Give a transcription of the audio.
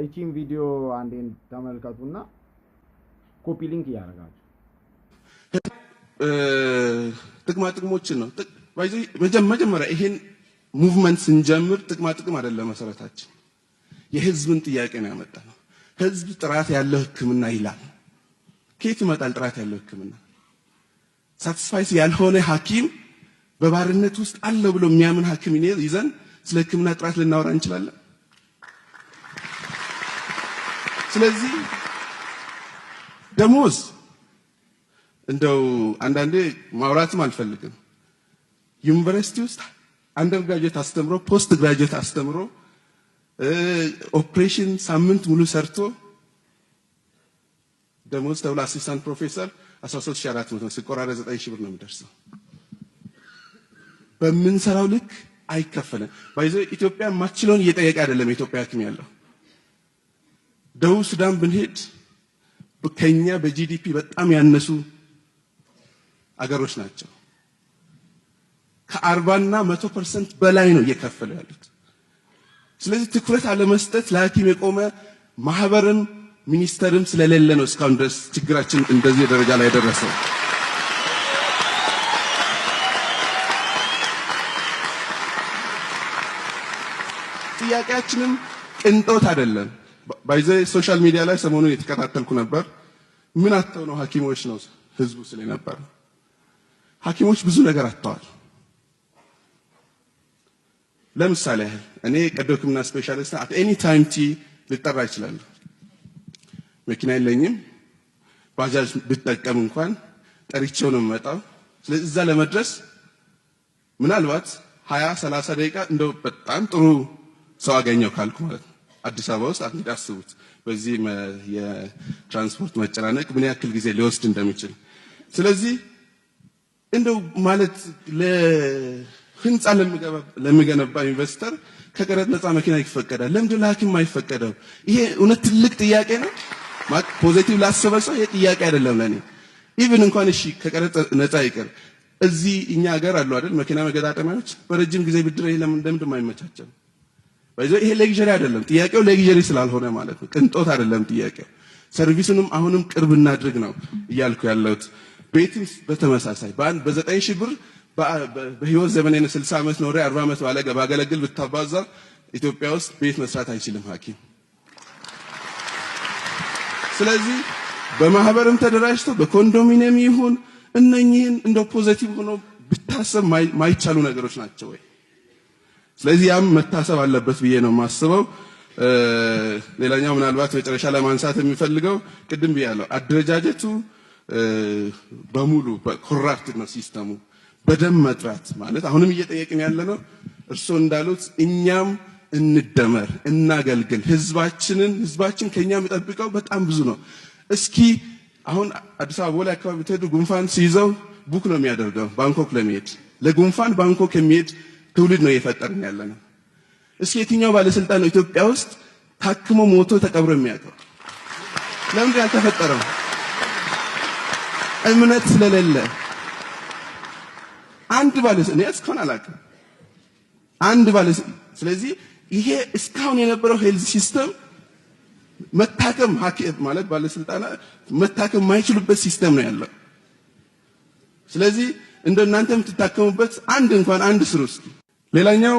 እቺን ቪዲዮ አንዴን ተመልከቱና ኮፒ ሊንክ ያደርጋችሁ ጥቅማ ጥቅሞችን ነው መጀመሪያ ይሄን ሙቭመንት ስንጀምር ጥቅማ ጥቅም አይደለም መሰረታችን የህዝብን ጥያቄ ነው ያመጣነው ህዝብ ጥራት ያለው ህክምና ይላል ከየት ይመጣል ጥራት ያለው ህክምና ሳቲስፋይስ ያልሆነ ሐኪም በባርነት ውስጥ አለ ብሎ የሚያምን ሐኪም ይዘን ስለ ህክምና ጥራት ልናወራ እንችላለን ስለዚህ ደሞዝ እንደው አንዳንዴ ማውራትም አልፈልግም ዩኒቨርሲቲ ውስጥ አንደር ግራጁዌት አስተምሮ ፖስት ግራጁዌት አስተምሮ ኦፕሬሽን ሳምንት ሙሉ ሰርቶ ደሞዝ ተብሎ አሲስታንት ፕሮፌሰር 13400 ሲቆራረጥ 9000 ብር ነው የሚደርሰው በመንሰራው ልክ አይከፈለም ባይዘው ኢትዮጵያ ማችሎን እየጠየቀ አይደለም ኢትዮጵያ ሐኪም ያለው ደቡብ ሱዳን ብንሄድ በከኛ በጂዲፒ በጣም ያነሱ አገሮች ናቸው ከ40 እና 100% በላይ ነው እየከፈሉ ያሉት ስለዚህ ትኩረት አለ መስጠት ለሐኪም የቆመ ማህበርም ሚኒስተርም ስለሌለ ነው እስካሁን ድረስ ችግራችን እንደዚህ ደረጃ ላይ ደረሰው ጥያቄያችንም ቅንጦት አይደለም ባይዘ ሶሻል ሚዲያ ላይ ሰሞኑን የተከታተልኩ ነበር ምን አጥተው ነው ሐኪሞች ነው ህዝቡ ስለነበር ሐኪሞች ብዙ ነገር አጥተዋል ለምሳሌ እኔ ቀዶ ህክምና ስፔሻሊስት at any time ልጠራ ይችላል መኪና የለኝም ባጃጅ ብትጠቀም እንኳን ጠሪቸው ነው የምመጣው ስለዚህ እዛ ለመድረስ ምናልባት 20-30 ደቂቃ እንደው በጣም ጥሩ ሰው አገኘው ካልኩ ማለት ነው አዲስ አበባ ውስጥ አትዳስቡት በዚህ የትራንስፖርት መጨናነቅ ምን ያክል ጊዜ ሊወስድ እንደሚችል ስለዚህ እንደው ማለት ለህንጻ ለሚገነባ ኢንቨስተር ከቀረጥ ነፃ መኪና ይፈቀዳል ለምንድን ለሐኪም አይፈቀደው ይሄ እውነት ትልቅ ጥያቄ ነው ፖዚቲቭ ላሰበ ሰው ይሄ ጥያቄ አይደለም ለኔ ኢቭን እንኳን እሺ ከቀረጥ ነፃ ይቀር እዚህ እኛ ሀገር አሉ አይደል መኪና መገጣጠሚያዎች በረጅም ጊዜ ብድር ለምን የማይመቻቸው ባይዘው ይሄ ሌግዠሪ አይደለም ጥያቄው ሌግዠሪ ስላልሆነ ማለት ነው ቅንጦት አይደለም ጥያቄው ሰርቪስንም አሁንም ቅርብ እናድርግ ነው እያልኩ ያለሁት ቤትም በተመሳሳይ በ9000 ብር በህይወት ዘመኔን 60 ዓመት ኖሬ 40 ዓመት ባገለግል ብታባዛ ኢትዮጵያ ውስጥ ቤት መስራት አይችልም ሐኪም ስለዚህ በማህበርም ተደራጅቶ በኮንዶሚኒየም ይሁን እነኚህን እንደ ፖዚቲቭ ሆኖ ብታሰብ ማይቻሉ ነገሮች ናቸው ወይ ስለዚህ ያም መታሰብ አለበት ብዬ ነው ማስበው ሌላኛው ምናልባት መጨረሻ ላይ ማንሳት የሚፈልገው ቅድም ብያለሁ አደረጃጀቱ በሙሉ ኮራፕትድ ነው ሲስተሙ በደም መጥራት ማለት አሁንም እየጠየቅን ያለ ነው እርሶ እንዳሉት እኛም እንደመር እናገልግል ህዝባችን ከኛ የሚጠብቀው በጣም ብዙ ነው እስኪ አሁን አዲስ አበባ ላይ አካባቢ ተሄዱ ጉንፋን ሲይዘው ቡክ ነው የሚያደርገው ባንኮክ ለሚሄድ ለጉንፋን ባንኮክ የሚሄድ ትውልድ ነው እየፈጠርን ያለነው እስኪ የትኛው ባለስልጣን ነው ኢትዮጵያ ውስጥ ታክሞ ሞቶ ተቀብሮ የሚያውቀው ለምን ያልተፈጠረው እምነት ስለሌለ አንድ ባለስልጣን እስካሁን አላውቅም አንድ ባለስልጣን ስለዚህ ይሄ እስካሁን የነበረው ሄልዝ ሲስተም መታከም ሐኪም ማለት ባለስልጣና መታከም ማይችሉበት ሲስተም ነው ያለው ስለዚህ እንደናንተም ትታከሙበት አንድ እንኳን አንድ ስሩ እስኪ ሌላኛው